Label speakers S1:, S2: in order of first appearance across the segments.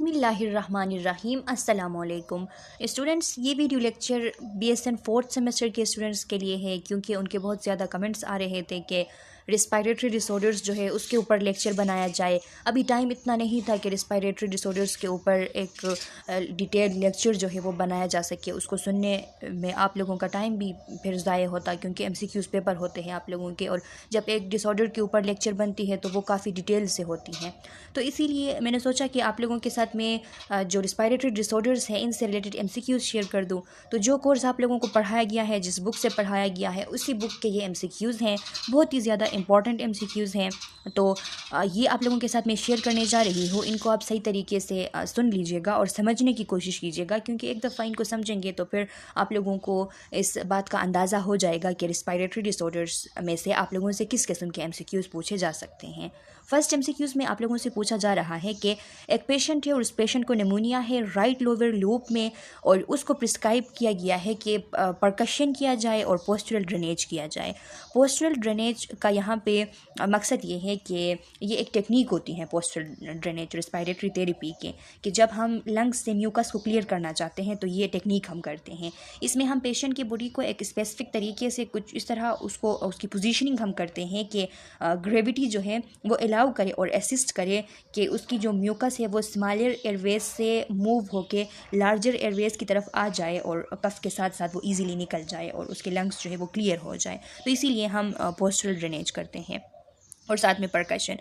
S1: बिस्मिल्लाहिर्रहमानिर्रहीम अस्सलामुअलैकुम स्टूडेंट्स। ये video lecture BSN 4th semester के स्टूडेंट्स के लिए है क्योंकि उनके बहुत ज़्यादा कमेंट्स आ रहे थे कि रिस्पायरेटरी डिसऑर्डर्स जो है उसके ऊपर लेक्चर बनाया जाए। अभी टाइम इतना नहीं था कि रिस्पायरेटरी डिसऑर्डर्स के ऊपर एक डिटेल लेक्चर जो है वो बनाया जा सके। उसको सुनने में आप लोगों का टाइम भी फिर ज़ाया होता क्योंकि MCQs पेपर होते हैं आप लोगों के, और जब एक डिसऑर्डर के ऊपर लेक्चर बनती है तो वो काफ़ी डिटेल से होती हैं। तो इसीलिए मैंने सोचा कि आप लोगों के साथ में जो रिस्पायरेटरी डिसऑर्डर्स हैं इनसे रिलेटेड MCQs शेयर कर दूं। तो जो कोर्स आप लोगों को पढ़ाया गया है, जिस बुक से पढ़ाया गया है, उसी बुक के ये MCQs हैं। बहुत ही ज़्यादा इंपॉर्टेंट MCQs हैं। तो ये आप लोगों के साथ मैं शेयर करने जा रही हूँ। इनको आप सही तरीके से सुन लीजिएगा और समझने की कोशिश कीजिएगा, क्योंकि एक दफ़ा इनको समझेंगे तो फिर आप लोगों को इस बात का अंदाज़ा हो जाएगा कि रिस्पायरेटरी डिसऑर्डर्स में से आप लोगों से किस किस्म के MCQs पूछे जा सकते हैं। फर्स्ट MCQs में आप लोगों से पूछा जा रहा है कि एक पेशेंट है और उस पेशेंट को निमोनिया है राइट लोअर लूप में, और उसको प्रिस्क्राइब किया गया है कि परकशन किया जाए और पोस्चरल ड्रेनेज किया जाए। पोस्चरल ड्रेनेज का यहाँ पे मकसद ये है कि ये एक टेक्निक होती है पोस्चरल ड्रेनेज रेस्पिरेटरी थेरेपी के, कि जब हम लंग्स से म्यूकस को क्लियर करना चाहते हैं तो ये टेक्निक हम करते हैं। इसमें हम पेशेंट की बॉडी को एक स्पेसिफिक तरीके से कुछ इस तरह उसकी पोजीशनिंग हम करते हैं कि ग्रेविटी जो है वो अलाउ करे और असिस्ट करे कि उसकी जो म्यूकस है वो स्मॉलर एयरवेज से मूव होके लार्जर एयरवेज की तरफ आ जाए और कफ के साथ साथ वो इजीली निकल जाए और उसके लंग्स जो है वो क्लियर हो जाए। तो इसीलिए हम पोस्चरल ड्रेनेज करते हैं और साथ में परकशन।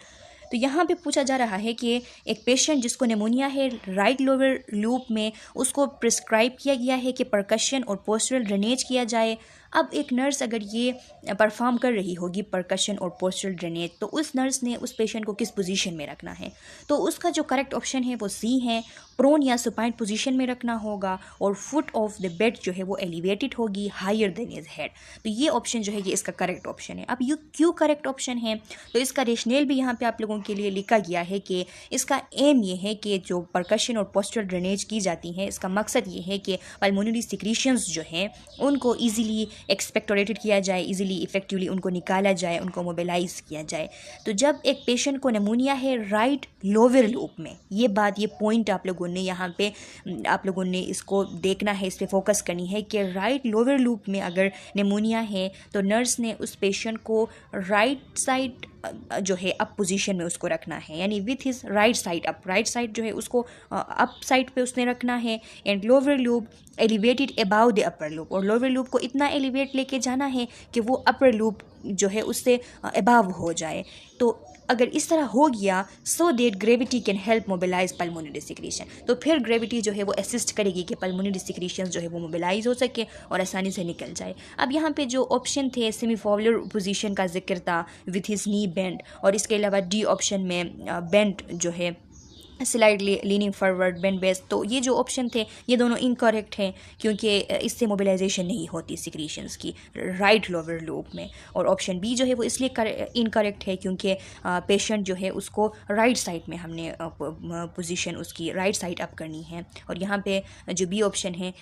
S1: तो यहाँ पे पूछा जा रहा है कि एक पेशेंट जिसको निमोनिया है राइट लोअर लूप में, उसको प्रिस्क्राइब किया गया है कि परकशन और पोस्चरल ड्रेनेज किया जाए। अब एक नर्स अगर ये परफॉर्म कर रही होगी परकशन और पोस्चरल ड्रेनेज, तो उस नर्स ने उस पेशेंट को किस पोजीशन में रखना है? तो उसका जो करेक्ट ऑप्शन है वो C है, प्रोन या सुपाइन पोजीशन में रखना होगा, और फुट ऑफ द बेड जो है वो एलिवेटेड होगी हायर देन हिज हेड। तो ये ऑप्शन जो है ये इसका करेक्ट ऑप्शन है। अब ये क्यों करेक्ट ऑप्शन है? तो इसका रेशनेल भी यहाँ पे आप लोगों के लिए लिखा गया है कि इसका एम ये है कि जो परकशन और पोस्चरल ड्रेनेज की जाती है, इसका मकसद ये है कि पल्मोनरी सिक्रीशंस जो हैं उनको ईजिली एक्सपेक्टोरेटेड किया जाए, इजीली इफेक्टिवली उनको निकाला जाए, उनको मोबिलाइज किया जाए। तो जब एक पेशेंट को निमोनिया है राइट लोअर लूप में, ये बात, ये पॉइंट आप लोगों ने यहाँ पे आप लोगों ने इसको देखना है, इस पर फोकस करनी है कि राइट लोअर लूप में अगर निमोनिया है तो नर्स ने उस पेशेंट को राइट साइड जो है अप पोजीशन में उसको रखना है, यानी with his right side up, right side जो है उसको अप साइड पे उसने रखना है, and lower loop elevated about the upper loop, और लोअर लूप को इतना एलिवेट लेके जाना है कि वो अपर लूप जो है उससे अबाव हो जाए। तो अगर इस तरह हो गया so that gravity can help mobilize pulmonary secretion, तो फिर ग्रेविटी जो है वो असिस्ट करेगी कि पल्मोनरी सिक्रीशन जो है वो मोबिलाइज हो सके और आसानी से निकल जाए। अब यहाँ पे जो ऑप्शन थे सेमीफॉवलर पोजीशन का जिक्र था विथ हिज नी बेंड, और इसके अलावा D ऑप्शन में बेंड जो है slightly leaning forward bend base, तो ये जो ऑप्शन थे ये दोनों इनकरेक्ट हैं क्योंकि इससे मोबिलाइजेशन नहीं होती सिक्रीशंस की राइट लोअर लूप में। और ऑप्शन B जो है वो इसलिए इनकरेक्ट है क्योंकि पेशेंट जो है उसको राइट साइड में हमने पोजीशन उसकी राइट साइड अप करनी है, और यहाँ पे जो B ऑप्शन है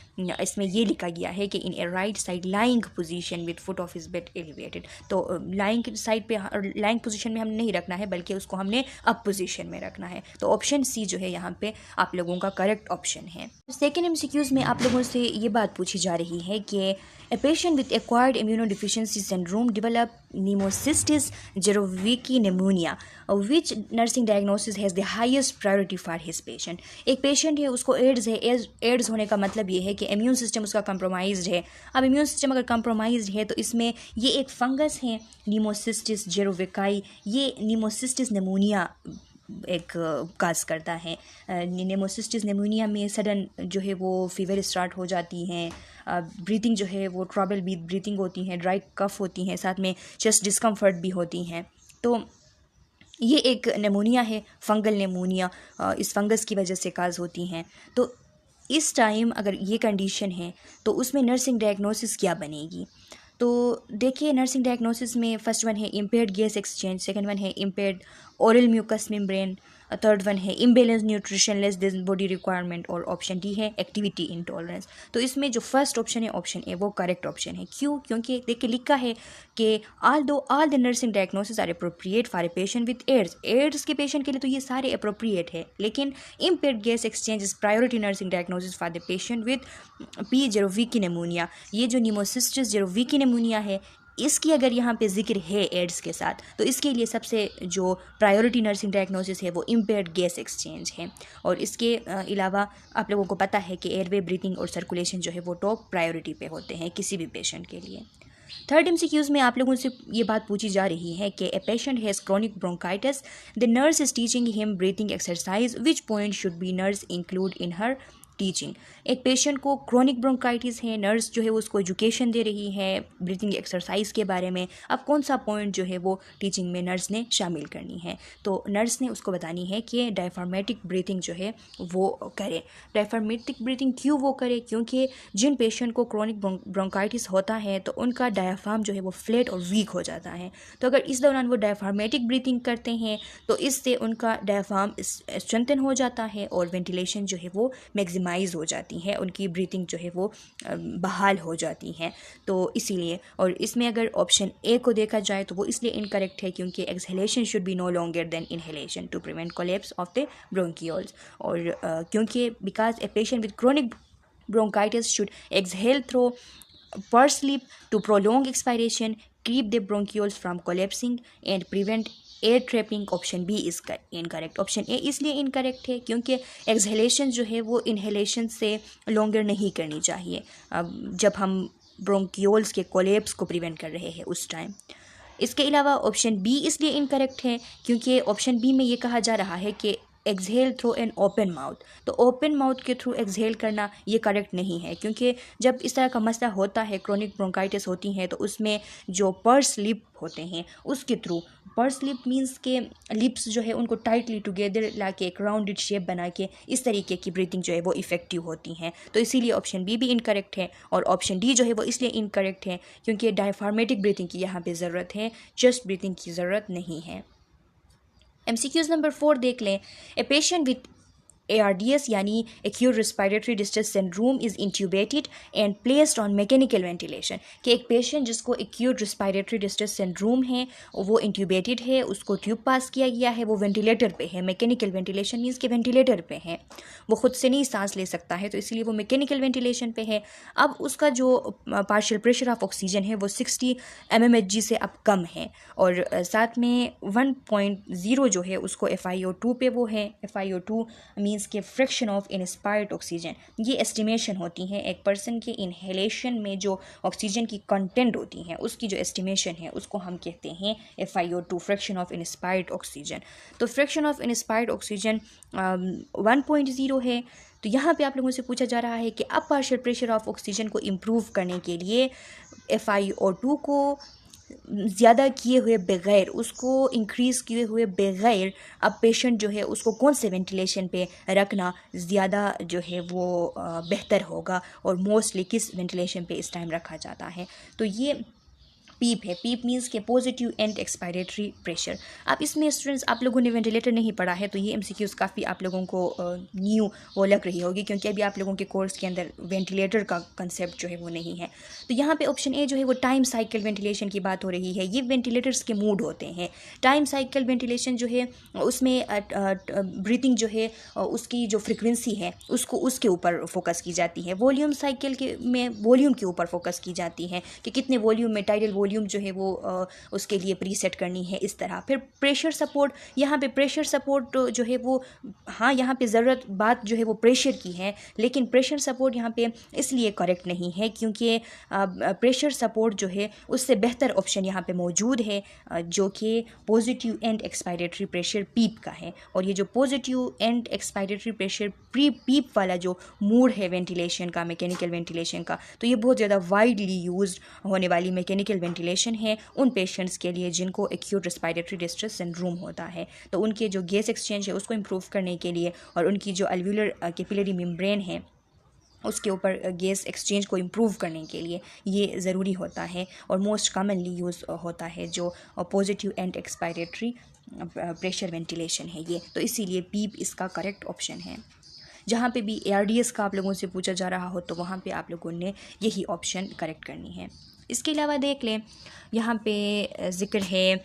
S1: इसमें ये लिखा गया है कि in a right side lying position with foot of his bed elevated. तो लाइंग साइड पे लाइंग पोजीशन में हमने नहीं रखना है बल्कि उसको हमने अप पोजीशन में रखना है। तो ऑप्शन C जो है यहाँ पे आप लोगों का करेक्ट ऑप्शन है। सेकेंड MCQs में आप लोगों से ये बात पूछी जा रही है कि a patient with acquired immunodeficiency syndrome develop pneumocystis jirovecii pneumonia, which nursing diagnosis has the highest priority for his patient। एक पेशेंट है उसको एड्स है, एड्स होने का मतलब ये है कि इम्यून सिस्टम उसका कंप्रोमाइज्ड है। अब इम्यून सिस्टम अगर कंप्रोमाइज्ड है तो इसमें ये एक फंगस है नीमोसिस्टिस जेरोवेकाई, ये नीमोसिस्टिस निमोनिया एक काज करता है। नेमोसिस्टिस निमोनिया में सडन जो है वो फीवर स्टार्ट हो जाती हैं, ब्रीथिंग जो है वो ट्रबल ब्रीथिंग होती हैं, ड्राई कफ होती हैं, साथ में चेस्ट डिस्कम्फर्ट भी होती हैं। तो ये एक निमोनिया है, फंगल निमोनिया, इस फंगस की वजह से काज होती हैं। तो इस टाइम अगर ये कंडीशन है तो उसमें नर्सिंग डायग्नोसिस क्या बनेगी? तो देखिए नर्सिंग डायग्नोसिस में फर्स्ट वन है impaired gas exchange, second one है impaired oral mucous membrane, third one है imbalance nutrition less than body requirement, और ऑप्शन डी है एक्टिविटी इंटॉलरेंस। तो इसमें जो फर्स्ट ऑप्शन है ऑप्शन ए वो करेक्ट ऑप्शन है। क्यों? क्योंकि देखिए लिखा है कि all the nursing diagnosis are appropriate for a patient with AIDS के पेशेंट के लिए तो ये सारे अप्रोप्रिएट है, लेकिन impaired gas exchange is priority nursing diagnosis for the patient with P jirovecii pneumonia. ये जो निमोसिस्टिस जेरोविकी निमोनिया है इसकी अगर यहाँ पे जिक्र है एड्स के साथ, तो इसके लिए सबसे जो प्रायोरिटी नर्सिंग डायग्नोसिस है वो इम्पेयर्ड गैस एक्सचेंज है। और इसके अलावा आप लोगों को पता है कि एयरवे, ब्रीथिंग और सर्कुलेशन जो है वो टॉप प्रायोरिटी पे होते हैं किसी भी पेशेंट के लिए। थर्ड MCQs में आप लोगों से ये बात पूछी जा रही है कि a patient has chronic bronchitis, the nurse is teaching him breathing exercise, which point should be nurse include in her teaching. एक पेशेंट को क्रोनिक ब्रोंकाइटिस है, नर्स जो है उसको एजुकेशन दे रही है ब्रीथिंग एक्सरसाइज के बारे में, अब कौन सा पॉइंट जो है वो टीचिंग में नर्स ने शामिल करनी है? तो नर्स ने उसको बतानी है कि डायफ्रामेटिक ब्रीथिंग जो है वो करे। डायफ्रामेटिक ब्रीथिंग क्यों वो करे? क्योंकि जिन पेशेंट को क्रोनिक ब्रोंकाइटिस होता है तो उनका डायफ्राम जो है वो फ्लैट और वीक हो जाता है, तो अगर इस दौरान वो डायफ्रामेटिक ब्रीथिंग करते हैं तो इससे उनका डायफ्राम स्ट्रेंथन हो जाता है और वेंटिलेशन जो है वो मैक्सिमाइज हो जाती है, उनकी ब्रीथिंग जो है वो बहाल हो जाती है। तो इसीलिए, और इसमें अगर ऑप्शन ए को देखा जाए तो वो इसलिए इनकरेक्ट है क्योंकि exhalation should be no longer than inhalation to prevent collapse of the bronchioles. और क्योंकि because a patient with chronic bronchitis should exhale through pursed lip to prolong expiration, keep the bronchioles from collapsing and prevent air trapping. Option B is incorrect. Option A इसलिए incorrect है क्योंकि exhalation जो है वो inhalation से longer नहीं करनी चाहिए जब हम ब्रोंकियोल्स के कोलैप्स को प्रिवेंट कर रहे हैं उस टाइम। इसके अलावा ऑप्शन बी इसलिए इनकरेक्ट है क्योंकि ऑप्शन बी में ये कहा जा रहा है कि exhale through an open mouth, तो ओपन माउथ के थ्रू एक्सहेल करना ये करेक्ट नहीं है, क्योंकि जब इस तरह का मसला होता है, क्रोनिक ब्रोंकाइटिस होती है, तो उसमें जो पर्स लिप होते हैं उसके थ्रू, पर्स लिप मीन्स के लिप्स जो है उनको टाइटली टुगेदर लाके एक राउंडेड शेप बना के इस तरीके की ब्रीथिंग जो है वो इफेक्टिव होती हैं। तो इसीलिए ऑप्शन बी भी इनकरेक्ट है, और ऑप्शन डी जो है वो इसलिए इनकरेक्ट है क्योंकि डायफ्रामेटिक ब्रीथिंग की यहाँ पे ज़रूरत है, चेस्ट ब्रीथिंग की ज़रूरत नहीं है। MCQs नंबर 4 देख लें। ए पेशेंट विथ ARDS यानी acute respiratory distress syndrome is intubated and placed on mechanical ventilation, कि एक पेशेंट जिसको एक्यूट रेस्पिरेटरी डिस्ट्रेस सिंड्रोम है वो इंट्यूबेटेड है, उसको ट्यूब पास किया गया है, वो वेंटिलेटर पे है। मैकेनिकल वेंटिलेशन मीन्स के वेंटिलेटर पे है, वो खुद से नहीं सांस ले सकता है, तो इसलिए वो मैकेनिकल वेंटिलेशन पे है। अब उसका जो पार्शियल प्रेशर ऑफ ऑक्सीजन है वो 60 mmHg से अब कम है, और साथ में 1.0 जो है उसको FiO2 पे वो है। FiO2 मीन्स के फ्रैक्शन ऑफ इंस्पायर्ड ऑक्सीजन, ये एस्टिमेशन होती है एक पर्सन के इनहेलेशन में जो ऑक्सीजन की कंटेंट होती है उसकी जो एस्टिमेशन है उसको हम कहते हैं FiO2, fraction of inspired oxygen. तो फ्रैक्शन ऑफ इंस्पायर्ड ऑक्सीजन 1.0 है। तो यहाँ पे आप लोगों से पूछा जा रहा है कि अब पार्शियल प्रेशर ऑफ ऑक्सीजन को इम्प्रूव करने के लिए FiO2 को ज़्यादा किए हुए बगैर, उसको इंक्रीज़ किए हुए बगैर अब पेशेंट जो है उसको कौन से वेंटिलेशन पे रखना ज़्यादा जो है वो बेहतर होगा, और मोस्टली किस वेंटिलेशन पे इस टाइम रखा जाता है? तो ये पीप है। पीप मीन्स के पॉजिटिव एंड एक्सपायरेटरी प्रेशर। अब इसमें स्टूडेंट्स आप लोगों ने वेंटिलेटर नहीं पढ़ा है तो ये MCQs काफ़ी आप लोगों को न्यू वो लग रही होगी, क्योंकि अभी आप लोगों के कोर्स के अंदर वेंटिलेटर का कंसेप्ट जो है वो नहीं है। तो यहाँ पे ऑप्शन ए जो है वो टाइम साइकिल वेंटिलेशन की बात हो रही है। ये वेंटिलेटर्स के मूड होते हैं। टाइम साइकिल वेंटिलेशन जो है उसमें ब्रीथिंग जो है उसकी जो फ्रिक्वेंसी है उसको उसके ऊपर फोकस की जाती है। वॉल्यूम साइकिल के में वॉल्यूम के ऊपर फोकस की जाती है कि कितने वॉल्यूम में टाइडल वॉल्यूम जो है वो उसके लिए प्रीसेट करनी है, इस तरह। फिर प्रेशर सपोर्ट, यहाँ पे प्रेशर सपोर्ट जो है वो, हाँ यहाँ पे ज़रूरत बात जो है वो प्रेशर की है, लेकिन प्रेशर सपोर्ट यहाँ पे इसलिए करेक्ट नहीं है क्योंकि प्रेशर सपोर्ट जो है उससे बेहतर ऑप्शन यहाँ पे मौजूद है जो कि पॉजिटिव एंड एक्सपायरेटरी प्रेशर पीप का है। और ये जो पॉजिटिव एंड एक्सपायरेटरी प्रेशर पीप वाला जो मूड है वेंटिलेशन का, मैकेनिकल वेंटिलेशन का, तो ये बहुत ज़्यादा वाइडली यूज्ड होने वाली मैकेनिकल वेंटिलेशन है उन पेशेंट्स के लिए जिनको एक्यूट रेस्पिरेटरी डिस्ट्रेस सिंड्रोम होता है। तो उनके जो गैस एक्सचेंज है उसको इम्प्रूव करने के लिए और उनकी जो अल्वुलर कैपिलरी मेम्ब्रेन है उसके ऊपर गैस एक्सचेंज को इम्प्रूव करने के लिए ये ज़रूरी होता है, और मोस्ट कॉमनली यूज़ होता है जो positive and expiratory pressure ventilation है ये, तो इसीलिए पीप इसका करेक्ट ऑप्शन है। जहाँ पे भी ARDS का आप लोगों से पूछा जा रहा हो तो वहाँ पे आप लोगों ने यही ऑप्शन करेक्ट करनी है। इसके अलावा देख लें, यहाँ पे ज़िक्र है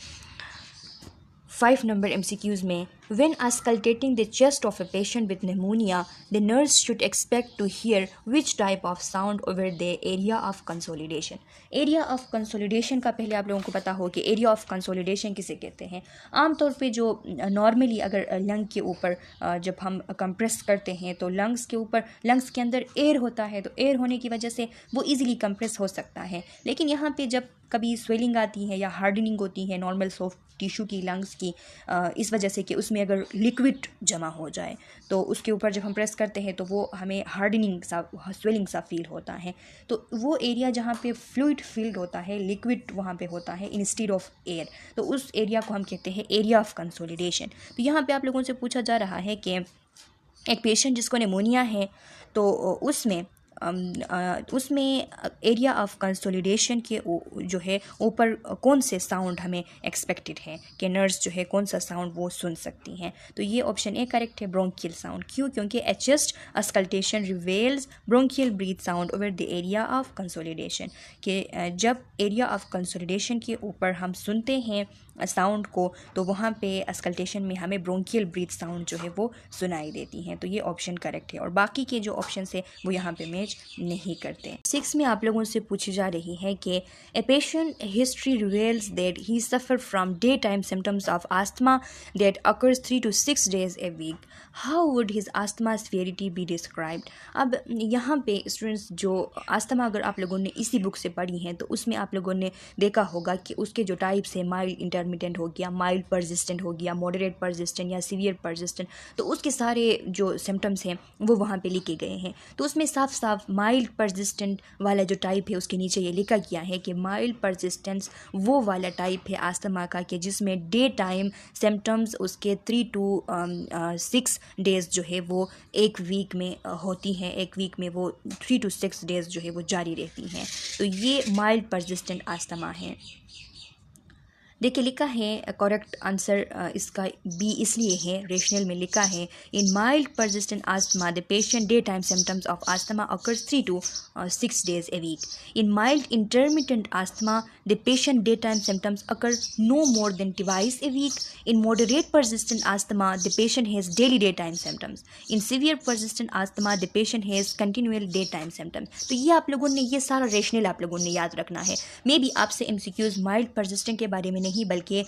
S1: 5 नंबर MCQs में, when auscultating the chest of a patient with pneumonia, the nurse should expect to hear which type of sound over the area of consolidation। Area of consolidation का पहले आप लोगों को पता हो कि एरिया ऑफ कंसोलिडेशन किसे कहते हैं। आमतौर पे जो नॉर्मली अगर लंग के ऊपर जब हम कंप्रेस करते हैं तो लंग्स के ऊपर, लंग्स के अंदर एयर होता है, तो एयर होने की वजह से वो इजीली कंप्रेस हो सकता है। लेकिन यहाँ पे जब कभी स्वेलिंग आती है या हार्डनिंग होती है नॉर्मल सॉफ्ट टिश्यू की लंग्स की, इस वजह से कि उसमें अगर लिक्विड जमा हो जाए तो उसके ऊपर जब हम प्रेस करते हैं तो वो हमें हार्डनिंग सा, स्वेलिंग सा फील होता है। तो वो एरिया जहाँ पे फ्लूइड फील्ड होता है, लिक्विड वहाँ पे होता है इंस्टेड ऑफ एयर, तो उस एरिया को हम कहते हैं एरिया ऑफ कंसोलिडेशन। तो यहाँ पे आप लोगों से पूछा जा रहा है कि एक पेशेंट जिसको निमोनिया है तो उसमें एरिया ऑफ कंसोलिडेशन के जो है ऊपर कौन से साउंड हमें एक्सपेक्टेड है कि नर्स जो है कौन सा साउंड वो सुन सकती हैं। तो ये ऑप्शन ए करेक्ट है, ब्रोंकियल साउंड। क्यों? क्योंकि a chest auscultation reveals bronchial breath sound over the area of consolidation, कि जब एरिया ऑफ कंसोलिडेशन के ऊपर हम सुनते हैं साउंड को तो वहाँ पे अस्कल्टेशन में हमें ब्रोंकियल ब्रीथ साउंड जो है वो सुनाई देती हैं। तो ये ऑप्शन करेक्ट है और बाकी के जो ऑप्शन है वो यहाँ पे मैच नहीं करते। 6 में आप लोगों से पूछी जा रही है कि a patient history reveals that he suffer from day time symptoms of asthma that occurs 3 to 6 days a week, how would his asthma severity be described. अब यहाँ पे स्टूडेंट्स जो आस्थमा अगर आप लोगों ने इसी बुक से पढ़ी हैं तो उसमें आप लोगों ने देखा होगा कि उसके जो टाइप्स है, माइल्ड इंटरमिटेंट हो गया, माइल्ड परसिस्टेंट हो गया, मॉडरेट परसिस्टेंट या सीवियर परसिस्टेंट, तो उसके सारे जो सिम्टम्स हैं वो वहाँ पे लिखे गए हैं। तो उसमें साफ साफ माइल्ड परसिस्टेंट वाला जो टाइप है उसके नीचे ये लिखा गया है कि माइल्ड परसिस्टेंस वो वाला टाइप है आस्थमा का कि जिसमें डे टाइम सिम्टम्स उसके 3 to 6 days जो है वो एक वीक में होती हैं, एक वीक में वो 3 to 6 days जो है वो जारी रहती हैं। तो ये माइल्ड परसिस्टेंट आस्थमा है। देखिए लिखा है करेक्ट आंसर इसका बी इसलिए है, रेशनल में लिखा है in mild persistent asthma the patient day time symptoms of asthma occurs 3 to 6 days a week. In mild intermittent asthma the patient day time symptoms occur no more than twice a week. In moderate persistent asthma the patient has daily day time symptoms. In severe persistent asthma the patient has continual day time symptoms. तो ये आप लोगों ने ये सारा rational आप लोगों ने याद रखना है। मे बी आपसे MCQs माइल्ड परसिस्टेंट के बारे में नहीं बल्कि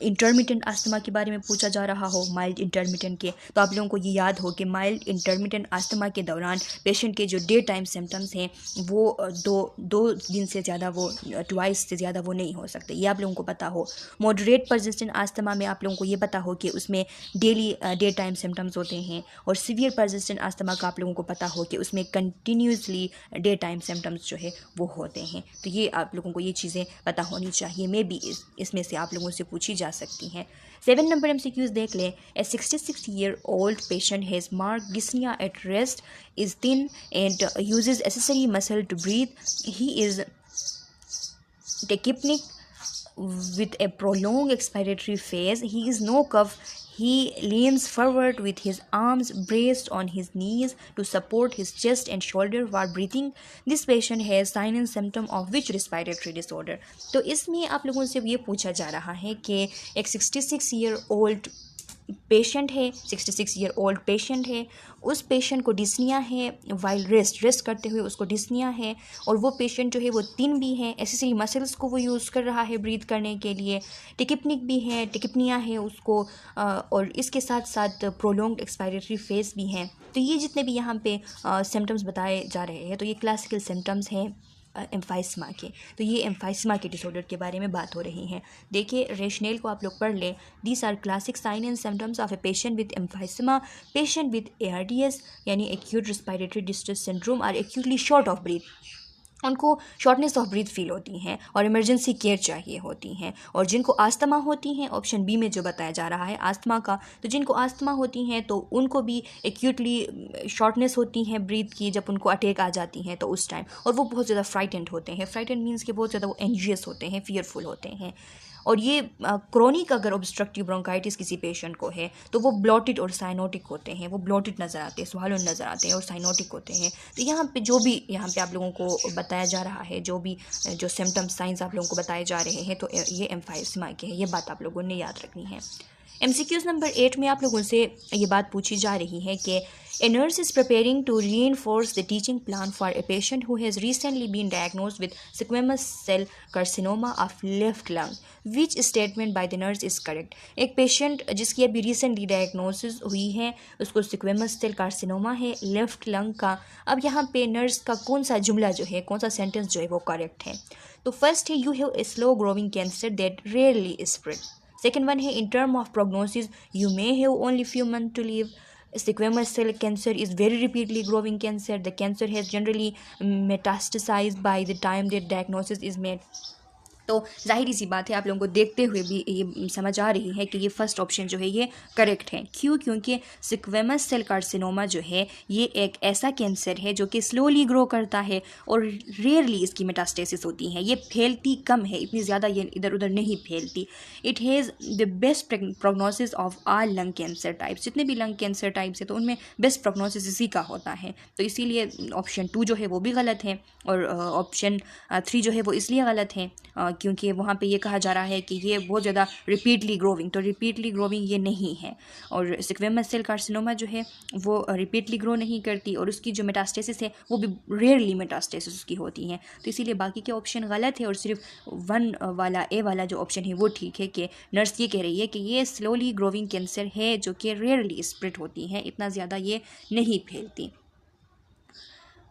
S1: इंटरमिटेंट आस्थमा के बारे में पूछा जा रहा हो, माइल्ड इंटरमिटेंट के, तो आप लोगों को ये याद हो कि माइल्ड इंटरमिटेंट आस्थमा के दौरान पेशेंट के जो डे टाइम सिम्टम्स हैं वो दो दिन से ज़्यादा, वो ट्वाइस से ज़्यादा वो नहीं हो सकते, ये आप लोगों को पता हो। मॉडरेट परसिस्टेंट आस्थमा में आप लोगों को ये पता हो कि उसमें डेली डे टाइम सिम्टम्स होते हैं, और सीवियर परसिस्टेंट आस्थमा का आप लोगों को पता हो कि उसमें कंटिन्यूसली डे टाइम सिम्टम्स जो है वो होते हैं। तो ये आप लोगों को ये चीज़ें पता होनी चाहिए, मे बी इसमें से आप लोगों से पूछी जा सकती हैं। 7 नंबर MCQs देख लें। ए 66-year-old patient has marked dyspnea at rest, is thin and uses accessory muscle to breathe. He is tachypneic with a prolonged expiratory phase. He is no cough. He leans forward with his arms braced on his knees to support his chest and shoulder while breathing. This patient has sign and symptom of which respiratory disorder? तो इसमें आप लोगों से ये पूछा जा रहा है कि एक 66-year-old पेशेंट है, 66-year-old पेशेंट है, उस पेशेंट को डिस्निया है वाइल रेस्ट करते हुए उसको डिस्निया है, और वो पेशेंट जो है वो थिन भी है, एसेसरी मसल्स को वो यूज़ कर रहा है ब्रीथ करने के लिए, टिकिपनिक भी है, टिकिपनिया है उसको, और इसके साथ साथ प्रोलॉन्ग्ड एक्सपायरेटरी फेज भी हैं। तो ये जितने भी यहाँ पे सिम्टम्स बताए जा रहे हैं तो ये क्लासिकल सिम्टम्स हैं एम्फाइस्मा के। तो ये एम्फाइस्मा के डिसऑर्डर के बारे में बात हो रही है। देखिए रेशनेल को आप लोग पढ़ लें। These are classic sign and symptoms of a patient with emphysema, patient with ARDS यानी acute respiratory distress syndrome are acutely short of breath, उनको शॉर्टनेस ऑफ ब्रीथ फील होती हैं और इमरजेंसी केयर चाहिए होती हैं। और जिनको आस्थमा होती हैं, ऑप्शन बी में जो बताया जा रहा है आस्थमा का, तो जिनको आस्थमा होती हैं तो उनको भी एक्यूटली शॉर्टनेस होती हैं ब्रीथ की जब उनको अटैक आ जाती हैं तो उस टाइम, और वो बहुत ज़्यादा फ्राइटेंड होते हैं। फ्राइटेंड मीन्स कि बहुत ज़्यादा वो एंजियस होते हैं, फियरफुल होते हैं। और ये क्रोनिक अगर ऑब्स्ट्रक्टिव ब्रोंकाइटिस किसी पेशेंट को है तो वो ब्लॉटिड और साइनोटिक होते हैं, वो ब्लॉटिड नज़र आते हैं, स्वालोन नज़र आते हैं और साइनोटिक होते हैं। तो यहाँ पे जो भी यहाँ पे आप लोगों को बताया जा रहा है, जो भी जो सिम्टम्स साइंस आप लोगों को बताए जा रहे हैं, तो ये एम्फाइसेमा के हैं, ये बात आप लोगों ने याद रखनी है। MCQs नंबर 8 में आप लोगों से ये बात पूछी जा रही है कि A nurse is preparing to reinforce the teaching plan for a patient who has recently been diagnosed with squamous cell carcinoma of left lung. Which statement by the nurse is correct? एक patient जिसकी अभी recently diagnosis हुई है, उसको squamous cell carcinoma है left lung का। अब यहाँ पे नर्स का कौन सा जुमला जो है, कौन सा सेंटेंस जो है वो करेक्ट है? तो फर्स्ट है you have a slow growing cancer that rarely spread. Second one है in term of prognosis you may have only few month to live. Squamous cell cancer is very rapidly growing cancer. The cancer has generally metastasized by the time that diagnosis is made. तो जाहिर सी बात है आप लोगों को देखते हुए भी ये समझ आ रही है कि ये फर्स्ट ऑप्शन जो है ये करेक्ट है। क्यों? क्योंकि स्क्वेमस सेल कार्सिनोमा जो है ये एक ऐसा कैंसर है जो कि स्लोली ग्रो करता है और रेयरली इसकी मेटास्टेसिस होती है, ये फैलती कम है, इतनी ज़्यादा ये इधर उधर नहीं फैलती। It has the best prognosis of all lung cancer types. जितने भी लंग कैंसर टाइप्स है तो उनमें बेस्ट प्रोग्नोसिस इसी का होता है। तो इसीलिए ऑप्शन 2 जो है वो भी गलत है और ऑप्शन 3 जो है वो इसलिए गलत है क्योंकि वहाँ पे ये कहा जा रहा है कि ये बहुत ज़्यादा रिपीटली ग्रोविंग, तो रिपीटली ग्रोविंग ये नहीं है। और स्क्वेमस सेल कार्सिनोमा जो है वो रिपीटली ग्रो नहीं करती और उसकी जो मेटास्टेसिस है वो भी रेयरली मेटास्टेसिस उसकी होती हैं। तो इसीलिए बाकी के ऑप्शन गलत है और सिर्फ 1 वाला ए वाला जो ऑप्शन है वो ठीक है कि नर्स ये कह रही है कि ये स्लोली ग्रोविंग कैंसर है जो कि रेयरली स्प्रेड होती हैं, इतना ज़्यादा ये नहीं फैलती।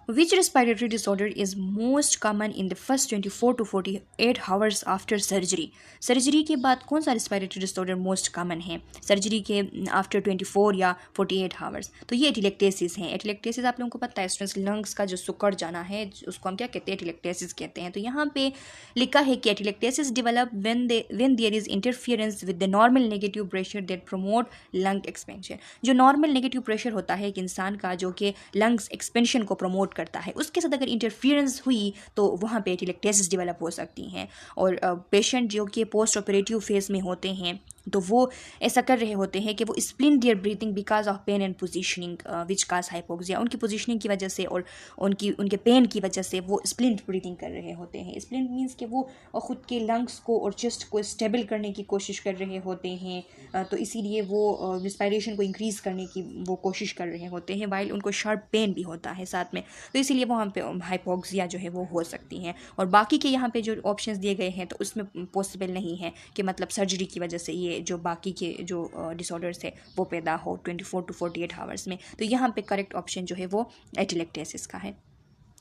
S1: Which respiratory disorder is most common in the first 24 to 48 hours after surgery? Surgery के बाद कौन सा रेस्पिरेटरी डिसऑर्डर मोस्ट कॉमन है सर्जरी के आफ्टर 24 या 48 आवर्स? तो ये एटिलेक्टेसिस है। एटिलेक्टेसिस आप लोगों को पता है स्टूडेंट्स, लंग्स का जो सुकड़ जाना है उसको हम क्या कहते हैं? एटिलेक्टेसिस कहते हैं। तो यहाँ पे लिखा है कि atelectasis develop when there is interference with the normal negative pressure that promote lung expansion. जो नॉर्मल नेगेटिव प्रेशर होता है एक इंसान का जो कि लंग्स एक्सपेंशन को प्रमोट करता है, उसके साथ अगर इंटरफियरेंस हुई तो वहाँ पे एटिलेक्टेसिस डेवलप हो सकती हैं। और पेशेंट जो कि पोस्ट ऑपरेटिव फेज़ में होते हैं तो वो ऐसा कर रहे होते हैं कि वो splint their breathing because of pain and positioning which cause hypoxia. उनकी पोजीशनिंग की वजह से और उनके पेन की वजह से वो स्प्लिन ब्रीथिंग कर रहे होते हैं। स्प्लिन मीन्स कि वो ख़ुद के लंग्स को और चेस्ट को स्टेबल करने की कोशिश कर रहे होते हैं, तो इसीलिए वो रिस्पायरेशन को इंक्रीज़ करने की वो कोशिश कर रहे होते हैं, वाइल उनको शार्प पेन भी होता है साथ में, तो इसीलिए वहाँ पे हाइपोक्सिया जो है वो हो सकती हैं। और बाकी के यहाँ पे जो ऑप्शंस दिए गए हैं तो उसमें पॉसिबल नहीं है कि मतलब सर्जरी की वजह से ये जो बाकी के जो डिसऑर्डर्स है वो पैदा हो 24 to 48 आवर्स में। तो यहाँ पे करेक्ट ऑप्शन जो है वो एटिलेक्टेसिस का है।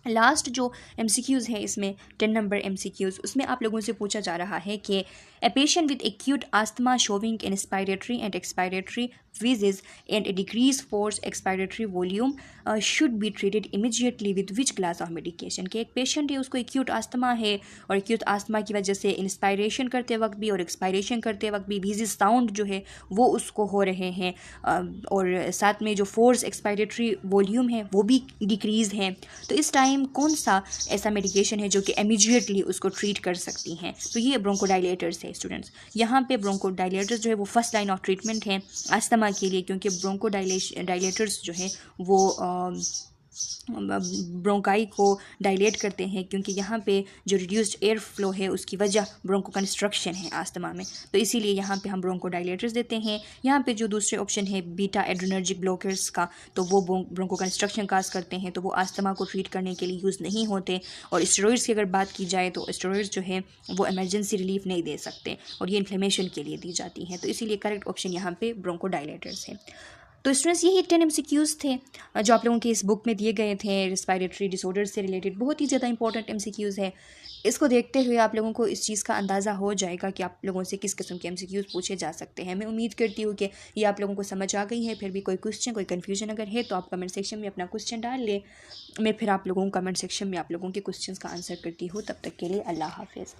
S1: लास्ट जो MCQs है इसमें 10 नंबर MCQs, उसमें आप लोगों से पूछा जा रहा है कि a patient with acute asthma showing inspiratory and expiratory wheezes and a decreased force expiratory volume should be treated immediately with which class of medication? कि एक पेशेंट है उसको एक्यूट आस्थमा है और एक्यूट आस्थमा की वजह से इंस्पायरेशन करते वक्त भी और एक्सपायरेशन करते वक्त भी wheezes साउंड जो है वो उसको हो रहे हैं और साथ में जो फोर्स एक्सपायरेटरी वॉल्यूम है वो भी डिक्रीज़ है। तो इस टाइम कौन सा ऐसा मेडिकेशन है जो कि इमीडिएटली उसको ट्रीट कर सकती हैं? तो ये ब्रोंकोडाइलेटर्स है स्टूडेंट्स। यहाँ पे ब्रोंकोडाइलेटर्स जो है वो फर्स्ट लाइन ऑफ ट्रीटमेंट है अस्थमा के लिए, क्योंकि ब्रोंकोडाइलेटर्स जो है वो ब्रोंकाई को डायलेट करते हैं, क्योंकि यहाँ पे जो रिड्यूस्ड एयर फ्लो है उसकी वजह ब्रोंको कंस्ट्रक्शन है आस्थमा में, तो इसीलिए यहाँ पे हम ब्रोंको डायलेटर्स देते हैं। यहाँ पे जो दूसरे ऑप्शन है बीटा एड्रेनर्जिक ब्लॉकर्स का, तो वो ब्रोंको कंस्ट्रक्शन काज करते हैं, तो वो आस्थमा को ट्रीट करने के लिए यूज़ नहीं होते। और स्टेरॉइड्स की अगर बात की जाए तो स्टेरॉइड्स जो है वो इमरजेंसी रिलीफ नहीं दे सकते और ये इन्फ्लेमेशन के लिए दी जाती हैं, तो इसीलिए करेक्ट ऑप्शन यहाँ पे ब्रोंको डायलेटर्स है। तो स्टूडेंट्स यही 10 MCQs थे जो आप लोगों के इस बुक में दिए गए थे रेस्पिरेटरी डिसऑर्डर से रिलेटेड। बहुत ही ज़्यादा इंपॉर्टेंट MCQs है। इसको देखते हुए आप लोगों को इस चीज़ का अंदाज़ा हो जाएगा कि आप लोगों से किस किस्म के MCQs पूछे जा सकते हैं। मैं उम्मीद करती हूँ कि ये आप लोगों को समझ आ गई है। फिर भी कोई क्वेश्चन, कोई कन्फ्यूजन अगर है तो आप कमेंट सेक्शन में अपना क्वेश्चन डाल लें। मैं फिर आप लोगों को कमेंट सेक्शन में आप लोगों के क्वेश्चन का आंसर करती हूँ। तब तक के लिए अल्लाह हाफिज़।